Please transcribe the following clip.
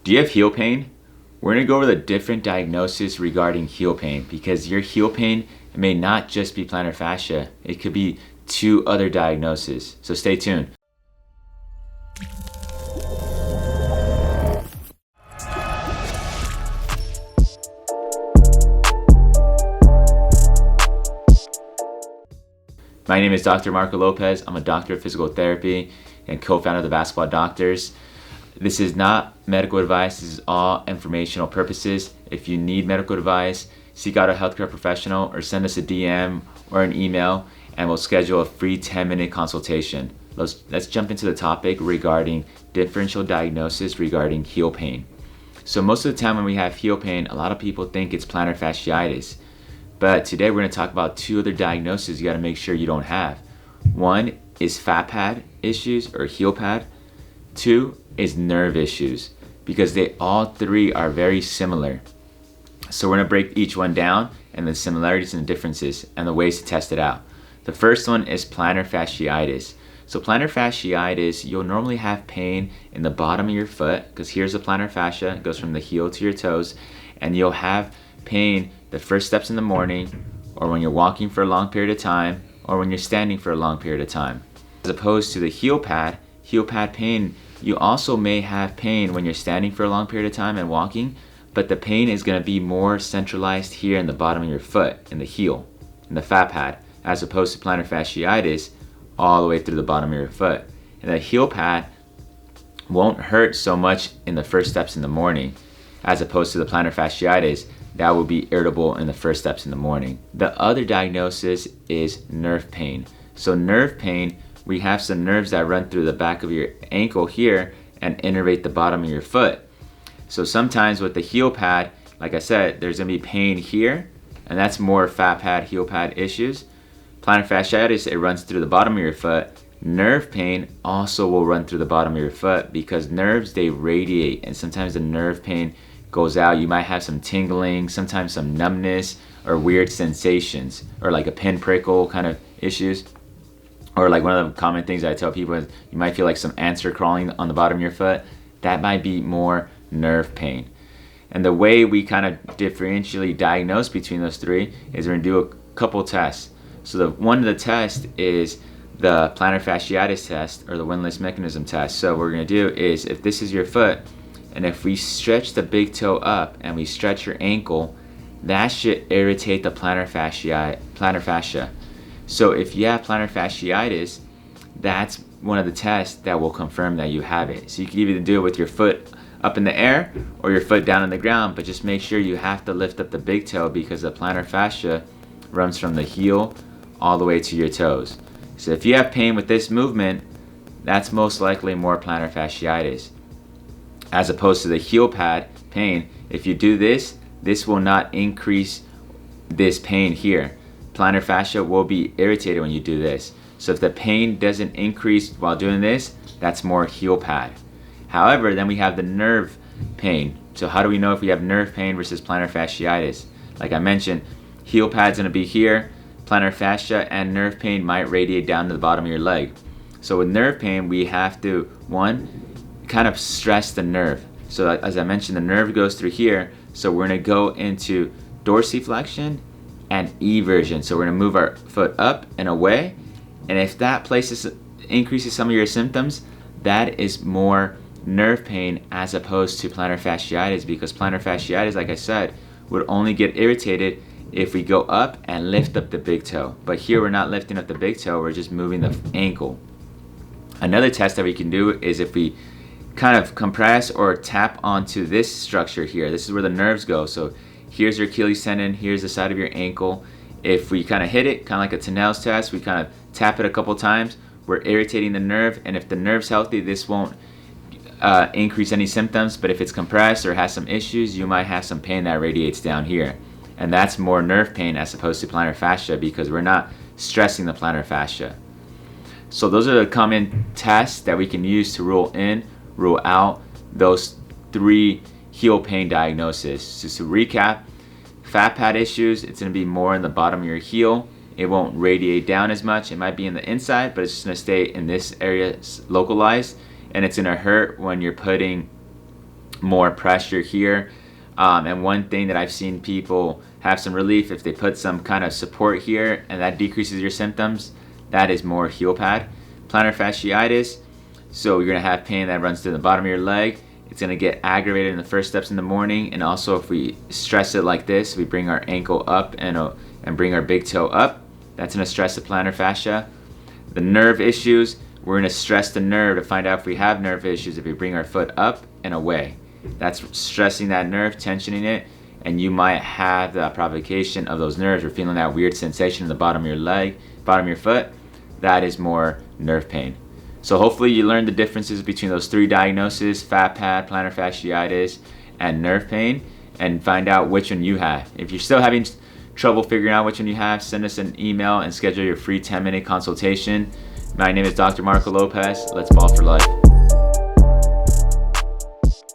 Do you have heel pain? We're going to go over the different diagnoses regarding heel pain, because your heel pain may not just be plantar fascia. It could be 2 other diagnoses. So stay tuned. My name is Dr. Marco Lopez. I'm a doctor of physical therapy and co-founder of the Basketball Doctors. This is not medical advice. This is all informational purposes. If you need medical advice, seek out a healthcare professional or send us a DM or an email and we'll schedule a free 10-minute consultation. Let's jump into the topic regarding differential diagnosis regarding heel pain. So most of the time when we have heel pain, a lot of people think it's plantar fasciitis. But today we're going to talk about 2 other diagnoses you got to make sure you don't have. One is fat pad issues or heel pad. 2 is nerve issues, because they all 3 are very similar. So we're going to break each one down and the similarities and the differences and the ways to test it out. The first one is plantar fasciitis. So plantar fasciitis, you'll normally have pain in the bottom of your foot, because here's the plantar fascia, it goes from the heel to your toes, and you'll have pain the first steps in the morning, or when you're walking for a long period of time, or when you're standing for a long period of time. As opposed to the heel pad pain, you also may have pain when you're standing for a long period of time and walking, but the pain is going to be more centralized here in the bottom of your foot, in the heel, in the fat pad, as opposed to plantar fasciitis all the way through the bottom of your foot. And the heel pad won't hurt so much in the first steps in the morning, as opposed to the plantar fasciitis that will be irritable in the first steps in the morning. The other diagnosis is nerve pain. So nerve pain, we have some nerves that run through the back of your ankle here and innervate the bottom of your foot. So sometimes with the heel pad, like I said, there's going to be pain here, and that's more fat pad, heel pad issues. Plantar fasciitis, it runs through the bottom of your foot. Nerve pain also will run through the bottom of your foot, because nerves, they radiate, and sometimes the nerve pain goes out. You might have some tingling, sometimes some numbness or weird sensations, or like a pin prickle kind of issues. Or like one of the common things I tell people is you might feel like some ants are crawling on the bottom of your foot. That might be more nerve pain. And the way we kind of differentially diagnose between those 3 is we're going to do a couple tests. So one of the tests is the plantar fasciitis test, or the windlass mechanism test. So what we're going to do is, if this is your foot, and if we stretch the big toe up and we stretch your ankle, that should irritate the plantar fascia. So if you have plantar fasciitis, that's one of the tests that will confirm that you have it. So you can either do it with your foot up in the air or your foot down on the ground, but just make sure you have to lift up the big toe, because the plantar fascia runs from the heel all the way to your toes. So if you have pain with this movement, that's most likely more plantar fasciitis. As opposed to the heel pad pain, if you do this, this will not increase this pain here. Plantar fascia will be irritated when you do this. So if the pain doesn't increase while doing this, that's more heel pad. However, then we have the nerve pain. So how do we know if we have nerve pain versus plantar fasciitis? Like I mentioned, heel pad's gonna be here, plantar fascia and nerve pain might radiate down to the bottom of your leg. So with nerve pain, we have to, 1, kind of stress the nerve. So as I mentioned, the nerve goes through here, so we're going to go into dorsiflexion and eversion. So we're going to move our foot up and away, and if that increases some of your symptoms, that is more nerve pain as opposed to plantar fasciitis, because plantar fasciitis, like I said, would only get irritated if we go up and lift up the big toe. But here we're not lifting up the big toe, we're just moving the ankle. Another test that we can do is if we kind of compress or tap onto this structure here. This is where the nerves go. So here's your Achilles tendon, here's the side of your ankle. If we kind of hit it, kind of like a Tinel's test, we kind of tap it a couple times, we're irritating the nerve, and if the nerve's healthy, this won't increase any symptoms, but if it's compressed or has some issues, you might have some pain that radiates down here. And that's more nerve pain as opposed to plantar fascia, because we're not stressing the plantar fascia. So those are the common tests that we can use to rule in, rule out those 3 heel pain diagnoses. So to recap, fat pad issues, it's going to be more in the bottom of your heel. It won't radiate down as much. It might be in the inside, but it's just going to stay in this area localized, and it's going to hurt when you're putting more pressure here. And one thing that I've seen people have some relief if they put some kind of support here, and that decreases your symptoms. That is more heel pad. Plantar fasciitis, so you're gonna have pain that runs through the bottom of your leg. It's gonna get aggravated in the first steps in the morning, and also if we stress it like this, we bring our ankle up and bring our big toe up, that's gonna stress the plantar fascia. The nerve issues, we're gonna stress the nerve to find out if we have nerve issues if we bring our foot up and away. That's stressing that nerve, tensioning it, and you might have the provocation of those nerves or feeling that weird sensation in the bottom of your leg, bottom of your foot. That is more nerve pain. So hopefully you learned the differences between those three diagnoses, fat pad, plantar fasciitis, and nerve pain, and find out which one you have. If you're still having trouble figuring out which one you have, send us an email and schedule your free 10-minute consultation. My name is Dr. Marco Lopez. Let's ball for life.